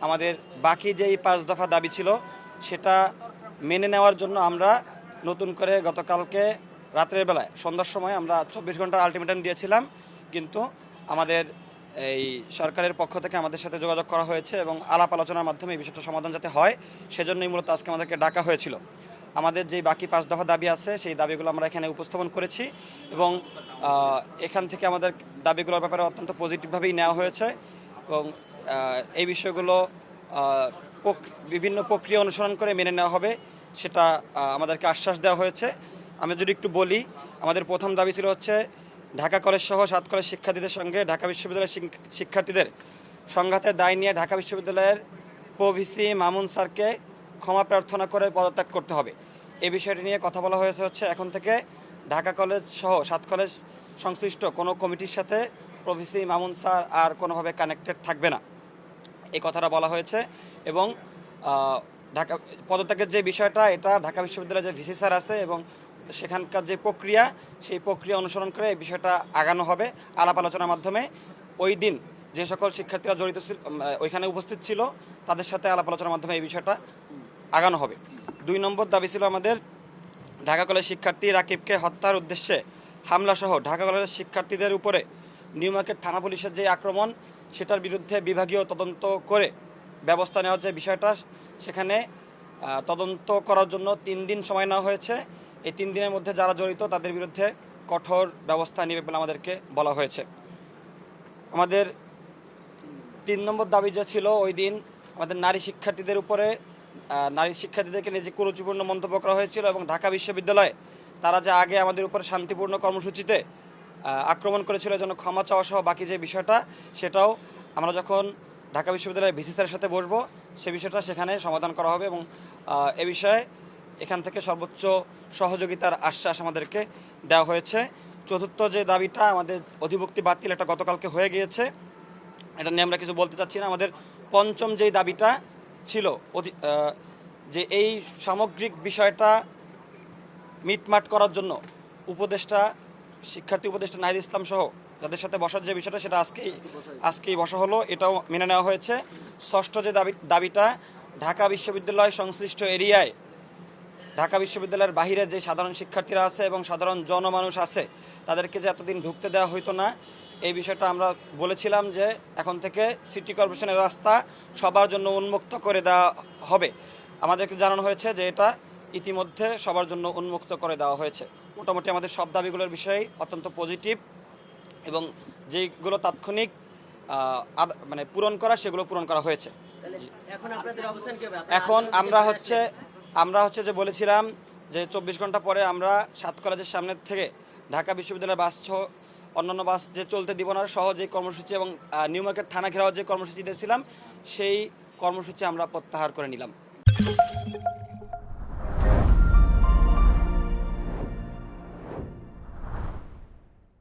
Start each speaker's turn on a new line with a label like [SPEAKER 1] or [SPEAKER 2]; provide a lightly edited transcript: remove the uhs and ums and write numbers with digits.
[SPEAKER 1] আমাদের বাকি যেই 5 দফা দাবি ছিল সেটা মেনে নেওয়ার জন্য আমরা নতুন করে গতকালকে রাতের বেলায় সন্ধ্যার সময় আমরা 24 ঘন্টার আলটিমেটাম দিয়েছিলাম, কিন্তু আমাদের এই সরকারের পক্ষ থেকে আমাদের সাথে যোগাযোগ করা হয়েছে এবং আলাপ আলোচনার মাধ্যমে এই বিষয়টা সমাধান যাতে হয় সেজন্যই মূলত আজকে আমাদেরকে ডাকা হয়েছিল। আমাদের যেই বাকি 5 দফা দাবি আছে সেই দাবিগুলো আমরা এখানে উপস্থাপন করেছি এবং এখান থেকে আমাদের দাবিগুলোর ব্যাপারে অত্যন্ত পজিটিভভাবেই নেওয়া হয়েছে এবং এই বিষয়গুলো বিভিন্ন প্রক্রিয়া অনুসরণ করে মেনে নেওয়া হবে সেটা আমাদেরকে আশ্বাস দেওয়া হয়েছে। আমি যদি একটু বলি, আমাদের প্রথম দাবি ছিল হচ্ছে ঢাকা কলেজ সহ 7 কলেজ শিক্ষার্থীদের সঙ্গে ঢাকা বিশ্ববিদ্যালয়ের শিক্ষার্থীদের সংঘাতের দায় নিয়ে ঢাকা বিশ্ববিদ্যালয়ের প্রভিসি মামুন স্যারকে ক্ষমা প্রার্থনা করে পদত্যাগ করতে হবে। এই বিষয়টি নিয়ে কথা বলা হয়েছে হচ্ছে এখন থেকে ঢাকা কলেজ সহ 7 কলেজ সংশ্লিষ্ট কোনো কমিটির সাথে প্রভিসি মামুন স্যার আর কোনোভাবে কানেক্টেড থাকবে না, এই কথাটা বলা হয়েছে। এবং ঢাকা পদত্যাগের যে বিষয়টা এটা ঢাকা বিশ্ববিদ্যালয়ের যে ভিসি স্যার আছে এবং সেখানকার যে প্রক্রিয়া সেই প্রক্রিয়া অনুসরণ করে এই বিষয়টা আগানো হবে আলাপ আলোচনার মাধ্যমে। ওই দিন যে সকল শিক্ষার্থীরা জড়িত ছিল ওইখানে উপস্থিত ছিল তাদের সাথে আলাপ আলোচনার মাধ্যমে এই বিষয়টা আগানো হবে। 2 নম্বর দাবি ছিল আমাদের ঢাকা কলেজ শিক্ষার্থী রাকিবকে হত্যার উদ্দেশ্যে হামলাসহ ঢাকা কলেজের শিক্ষার্থীদের উপরে নিউ মার্কেট থানা পুলিশের যে আক্রমণ সেটার বিরুদ্ধে বিভাগীয় তদন্ত করে ব্যবস্থা নেওয়ার যে বিষয়টা সেখানে তদন্ত করার জন্য 3 দিন সময় নেওয়া হয়েছে। এই 3 দিনের মধ্যে যারা জড়িত তাদের বিরুদ্ধে কঠোর ব্যবস্থা নেবে বলে আমাদেরকে বলা হয়েছে। আমাদের 3 নম্বর দাবি যে ছিল ওই দিন আমাদের নারী শিক্ষার্থীদেরকে নিয়ে যে কুরুচিপূর্ণ মন্তব্য করা হয়েছিল এবং ঢাকা বিশ্ববিদ্যালয়ে তারা যে আগে আমাদের উপরে শান্তিপূর্ণ কর্মসূচিতে আক্রমণ করেছিল যেন ক্ষমা চাওয়া সহ বাকি যে বিষয়টা সেটাও আমরা যখন ঢাকা বিশ্ববিদ্যালয়ের ভিসি স্যারের সাথে বসবো সে বিষয়টা সেখানে সমাধান করা হবে এবং এ বিষয়ে এখান থেকে সর্বোচ্চ সহযোগিতার আশ্বাস আমাদেরকে দেওয়া হয়েছে। চতুর্থ যে দাবিটা আমাদের অধিভুক্তি বাতিল, এটা গতকালকে হয়ে গিয়েছে, এটা নিয়ে আমরা কিছু বলতে চাচ্ছি না। আমাদের পঞ্চম যেই দাবিটা ছিল যে এই সামগ্রিক বিষয়টা মিটমাট করার জন্য শিক্ষার্থী উপদেষ্টা নাহিদ ইসলাম সহ যাদের সাথে বসার যে বিষয়টা সেটা আজকেই বসা হলো, এটাও মেনে নেওয়া হয়েছে। ষষ্ঠ যে দাবিটা ঢাকা বিশ্ববিদ্যালয় সংশ্লিষ্ট এরিয়ায় ঢাকা বিশ্ববিদ্যালয়ের বাহিরে যে সাধারণ শিক্ষার্থীরা আছে এবং সাধারণ জনমানুষ আছে তাদেরকে যে এতদিন ঢুকতে দেওয়া হইতো না, এই বিষয়টা আমরা বলেছিলাম যে এখন থেকে সিটি কর্পোরেশনের রাস্তা সবার জন্য উন্মুক্ত করে দেওয়া হবে। আমাদেরকে জানানো হয়েছে যে এটা ইতিমধ্যে সবার জন্য উন্মুক্ত করে দেওয়া হয়েছে। মোটামুটি আমাদের সব দাবিগুলোর বিষয়ে অত্যন্ত পজিটিভ এবং যেগুলো তাৎক্ষণিক মানে পূরণ করা সেগুলো পূরণ করা হয়েছে। এখন আমরা হচ্ছে যে বলেছিলাম যে 24 ঘন্টা পরে আমরা 7 কলেজের সামনে থেকে ঢাকা বিশ্ববিদ্যালয়ের বাস সহ অন্যান্য বাস যে চলতে দিব না সহ যে কর্মসূচি এবং নিউ মার্কেট থানা ঘেরাও যে কর্মসূচি দিয়েছিলাম সেই কর্মসূচি আমরা প্রত্যাহার করে নিলাম।